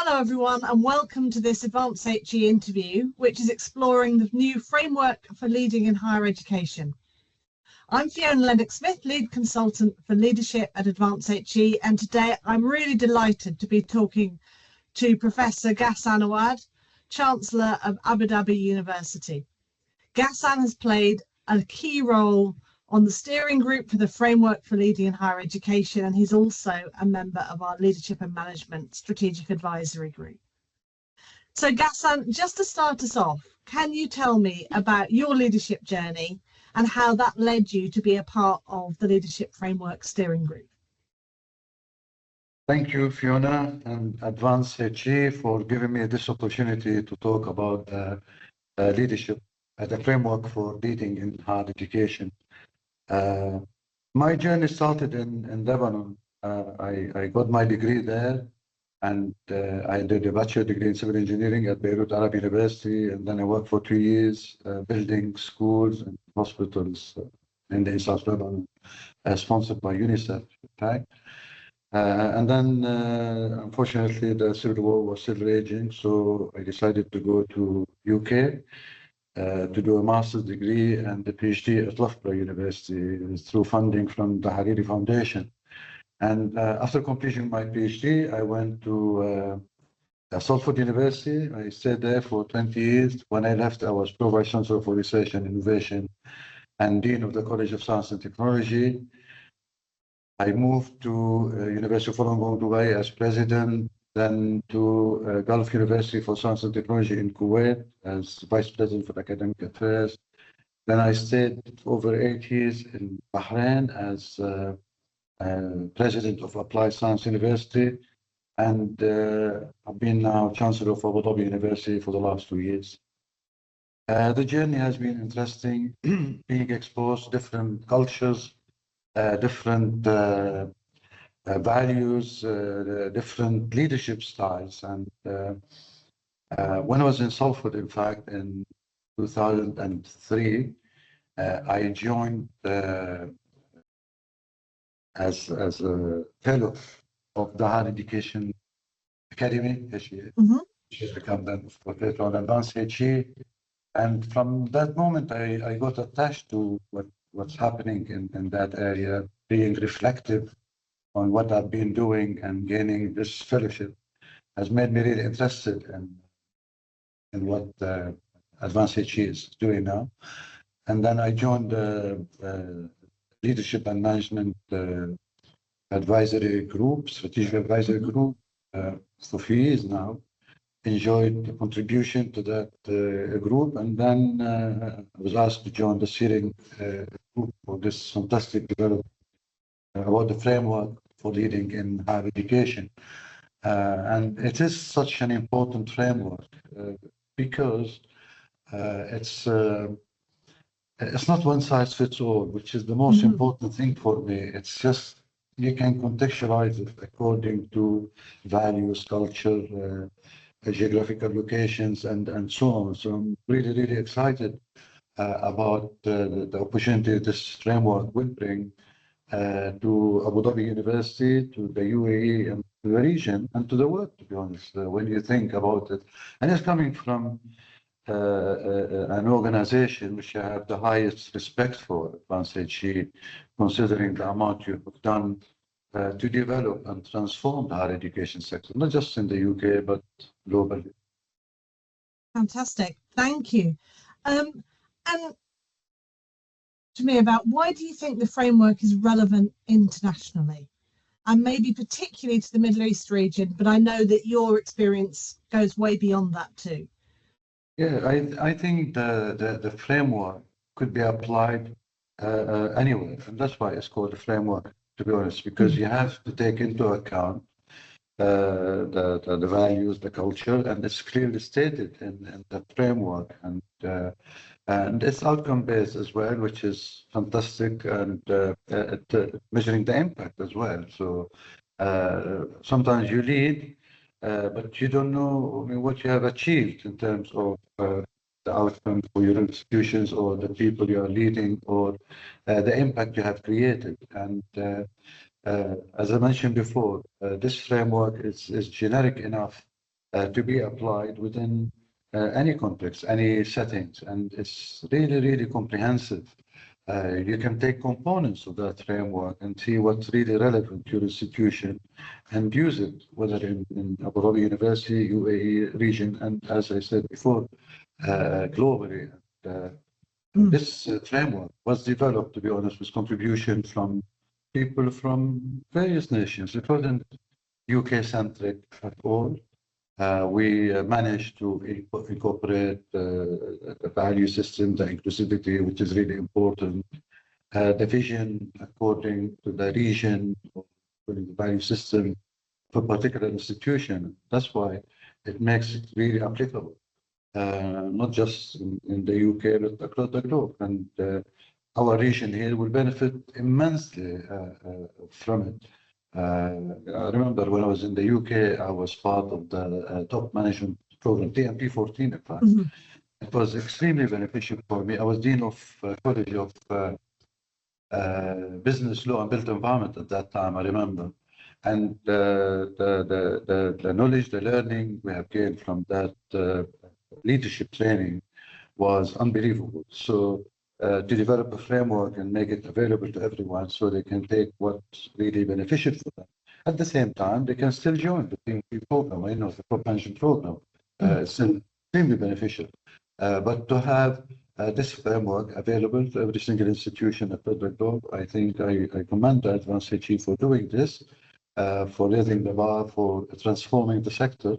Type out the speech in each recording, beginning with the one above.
Hello everyone and welcome to this Advanced HE interview, which is exploring the new framework for leading in higher education. I'm Fiona Lennoxsmith, lead consultant for leadership at Advanced HE, and today I'm really delighted to be talking to Professor Ghassan Aouad, Chancellor of Abu Dhabi University. Ghassan has played a key role on the steering group for the framework for leading in higher education, and he's also a member of our leadership and management strategic advisory group. So Ghassan, just to start us off, can you tell me about your leadership journey and how that led you to be a part of the leadership framework steering group? Thank you, Fiona and Advanced HE, for giving me this opportunity to talk about leadership as a framework for leading in higher education. My journey started in Lebanon. I got my degree there, and I did a bachelor degree in civil engineering at Beirut Arab University, and then I worked for 2 years building schools and hospitals in the South Lebanon, sponsored by UNICEF. And then, unfortunately, the civil war was still raging, so I decided to go to UK. To do a master's degree and a PhD at Loughborough University through funding from the Hariri Foundation. And after completing my PhD, I went to Salford University. I stayed there for 20 years. When I left, I was Pro Vice Chancellor for Research and Innovation and Dean of the College of Science and Technology. I moved to University of Wollongong, Dubai as President, then to Gulf University for Science and Technology in Kuwait as Vice President for Academic Affairs. Then I stayed over 8 years in Bahrain as President of Applied Science University, and I've been now Chancellor of Abu Dhabi University for the last 2 years. The journey has been interesting, being exposed to different cultures, different values, different leadership styles. And when I was in Salford, in fact, in 2003, I joined as a fellow of the Higher Education Academy. She's become then Professor on Advanced HE. And from that moment, I got attached to what's happening in that area, being reflective on what I've been doing, and gaining this fellowship has made me really interested in what Advanced HE is doing now. And then I joined the Leadership and Management Advisory Group, Strategic Advisory Group, for a few years now. Enjoyed the contribution to that group, and then I was asked to join the steering group for this fantastic development about the framework for leading in higher education. And it is such an important framework because it's not one size fits all, which is the most important thing for me. It's just you can contextualize it according to values, culture, geographical locations, and so on. So I'm really, really excited about the opportunity this framework will bring to Abu Dhabi University, to the UAE, and to the region, and to the world, to be honest, when you think about it. And it's coming from an organization which I have the highest respect for, Advanced HE, considering the amount you have done to develop and transform the higher education sector, not just in the UK, but globally. Fantastic, thank you. And to me about why do you think the framework is relevant internationally, and maybe particularly to the Middle East region, but I know that your experience goes way beyond that too. Yeah, I think the framework could be applied anywhere, and that's why it's called a framework, to be honest, because you have to take into account the values, the culture, and it's clearly stated in the framework, and it's outcome-based as well, which is fantastic, and measuring the impact as well. So sometimes you lead, but you don't know what you have achieved in terms of the outcome for your institutions or the people you are leading, or the impact you have created. And as I mentioned before, this framework is generic enough to be applied within any context, any settings, and it's really, really comprehensive. You can take components of that framework and see what's really relevant to your institution and use it, whether in Abu Dhabi University, UAE region, and as I said before, globally. This framework was developed, to be honest, with contribution from people from various nations. It wasn't UK-centric at all. We managed to incorporate the value system, the inclusivity, which is really important, the vision according to the region, according to the value system for a particular institution. That's why it makes it really applicable, not just in the UK, but across the globe. And our region here will benefit immensely from it. I remember when I was in the UK, I was part of the top management program, TMP 14, in fact. It was extremely beneficial for me. I was Dean of College of Business Law and Built Environment at that time, I remember. And the knowledge, the learning we have gained from that leadership training was unbelievable. So to develop a framework and make it available to everyone so they can take what's really beneficial for them. At the same time, they can still join the TMP program, the Top Management program. It's still extremely beneficial. But to have this framework available to every single institution across the globe, I think I commend the Advanced HE for doing this, for raising the bar, for transforming the sector.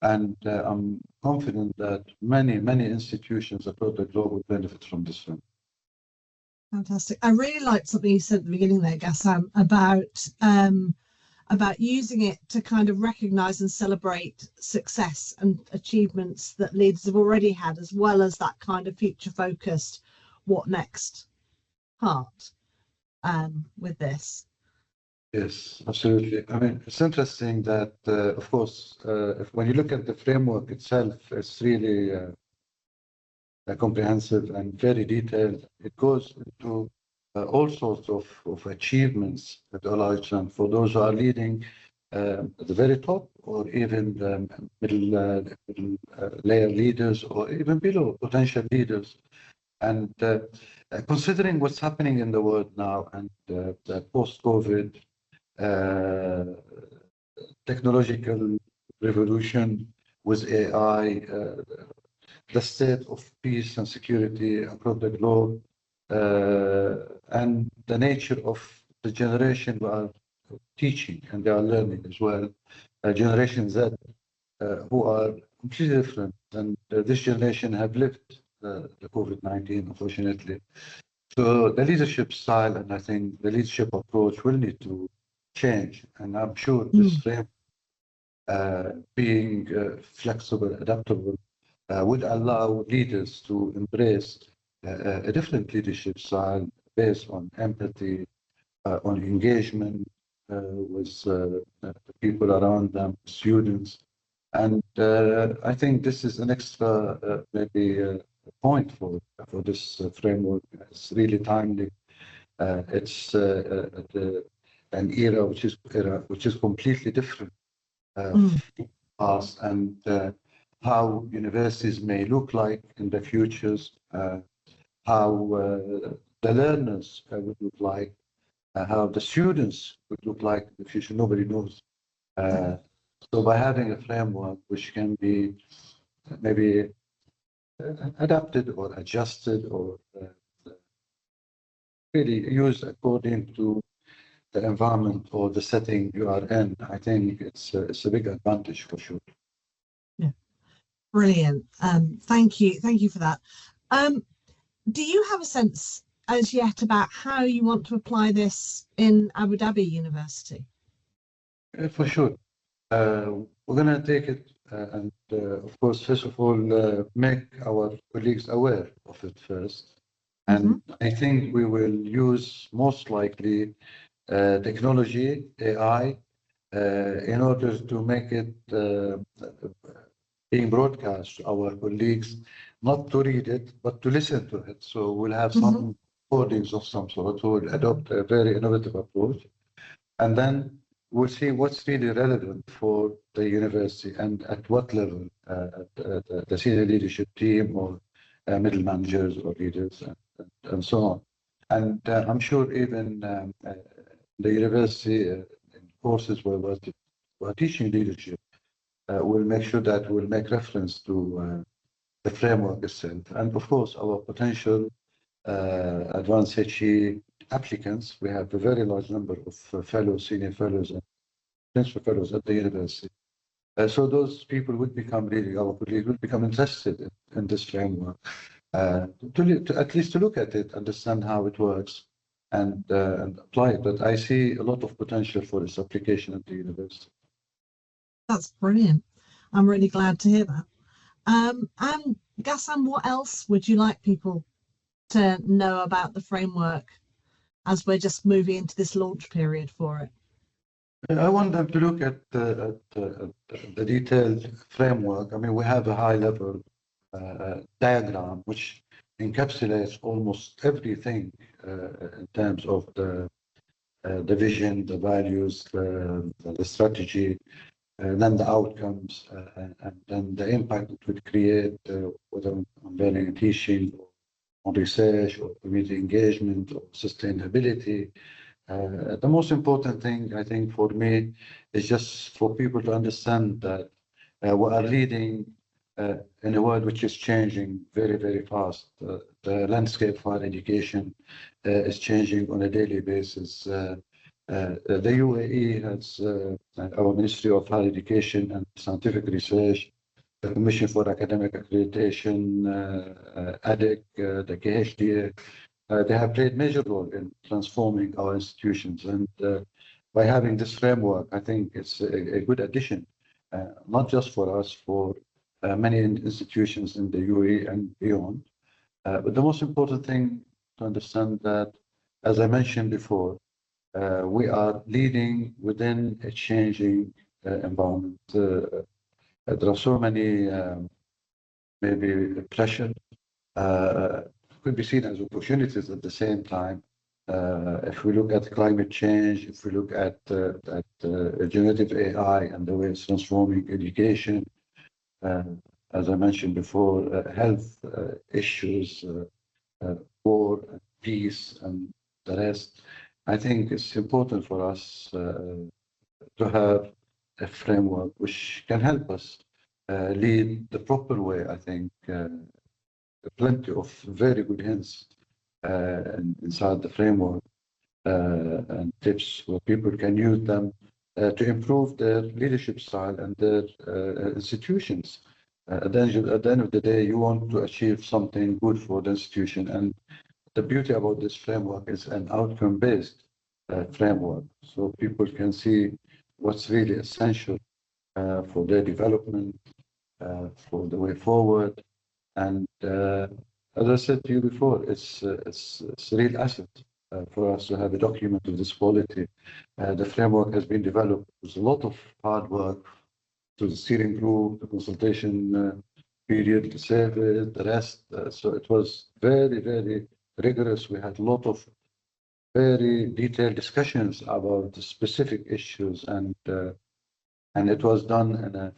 And I'm confident that many, many institutions across the globe will benefit from this framework. Fantastic. I really liked something you said at the beginning there, Ghassan, about using it to kind of recognise and celebrate success and achievements that leaders have already had, as well as that kind of future-focused what next part with this. Yes, absolutely. I mean, it's interesting that, of course, when you look at the framework itself, it's really comprehensive and very detailed. It goes into all sorts of achievements at Al for those who are leading at the very top, or even the middle layer leaders, or even below potential leaders. And considering what's happening in the world now and the post-COVID technological revolution with AI, the state of peace and security across the globe, and the nature of the generation we are teaching and they are learning as well, Generation Z, who are completely different. And this generation have lived the COVID-19, unfortunately. So the leadership style and I think the leadership approach will need to change. And I'm sure this frame, being flexible, adaptable, would allow leaders to embrace a different leadership style based on empathy, on engagement with the people around them, students. And I think this is an extra maybe point for this framework. It's really timely. It's an era which is completely different from the past, and how universities may look like in the futures, how the learners would look like, how the students would look like in the future. Nobody knows. So by having a framework which can be maybe adapted or adjusted or really used according to the environment or the setting you are in, I think it's a big advantage for sure. Yeah, brilliant. Thank you for that. Do you have a sense as yet about how you want to apply this in Abu Dhabi University? For sure. We're going to take it and, of course, first of all, make our colleagues aware of it first. And I think we will use most likely technology, AI, in order to make it being broadcast to our colleagues, not to read it, but to listen to it. So we'll have some recordings of some sort. So we'll adopt a very innovative approach. And then we'll see what's really relevant for the university and at what level, the senior leadership team or middle managers or leaders and so on. And I'm sure even the university in courses where we're teaching leadership, we'll make sure that we'll make reference to the framework itself. And of course, our potential advanced HE applicants, we have a very large number of fellows, senior fellows, and principal fellows at the university. So those people would become really, our colleagues would become interested in this framework, to at least to look at it, understand how it works, and apply it. But I see a lot of potential for its application at the university. That's brilliant. I'm really glad to hear that. And Ghassan, what else would you like people to know about the framework as we're just moving into this launch period for it? I want them to look at the detailed framework. I mean, we have a high-level diagram which encapsulates almost everything in terms of the vision, the values, the strategy, then the outcomes, and then the impact it would create, whether on learning and teaching, or on research, or community engagement, or sustainability. The most important thing, I think, for me is just for people to understand that we are leading in a world which is changing very, very fast. The landscape for higher education is changing on a daily basis. The UAE has our Ministry of Higher Education and Scientific Research, the Commission for Academic Accreditation, ADIC, the KHDA. They have played major role in transforming our institutions, and by having this framework, I think it's a good addition, not just for us, for many institutions in the UAE and beyond. But the most important thing to understand that, as I mentioned before, we are leading within a changing environment. There are so many maybe pressure could be seen as opportunities at the same time. If we look at climate change, if we look at generative AI and the way it's transforming education, as I mentioned before, health issues, war, peace, and the rest, I think it's important for us to have a framework which can help us lead the proper way. I think plenty of very good hints inside the framework and tips where people can use them to improve their leadership style and their institutions. At the end of the day, you want to achieve something good for the institution. And the beauty about this framework is an outcome-based framework. So people can see what's really essential for their development, for the way forward. And as I said to you before, it's a real asset for us to have a document of this quality. The framework has been developed with a lot of hard work to the steering group, the consultation period, the survey, the rest. So it was very, very rigorous. We had a lot of very detailed discussions about the specific issues, and it was done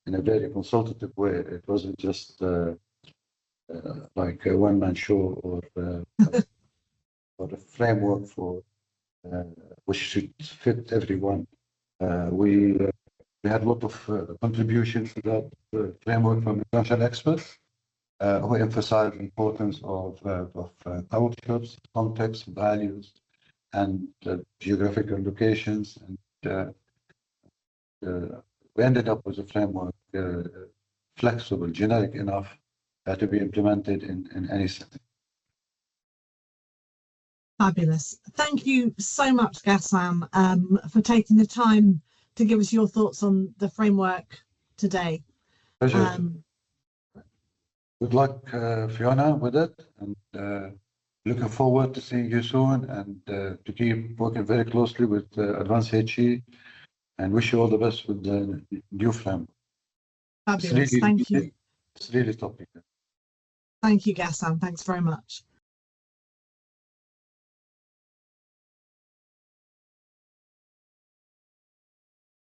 in a very consultative way. It wasn't just like a one-man show or a framework for which should fit everyone. We had a lot of contributions to that framework from international experts who emphasized the importance of cultures, context, values, and geographical locations. And we ended up with a framework flexible, generic enough to be implemented in any setting. Fabulous. Thank you so much, Ghassan, for taking the time to give us your thoughts on the framework today. Pleasure. Good luck, Fiona, with it, and looking forward to seeing you soon, and to keep working very closely with Advanced HE, and wish you all the best with the new framework. Fabulous. Thank you. It's really topical. Thank you, Ghassan. Thanks very much.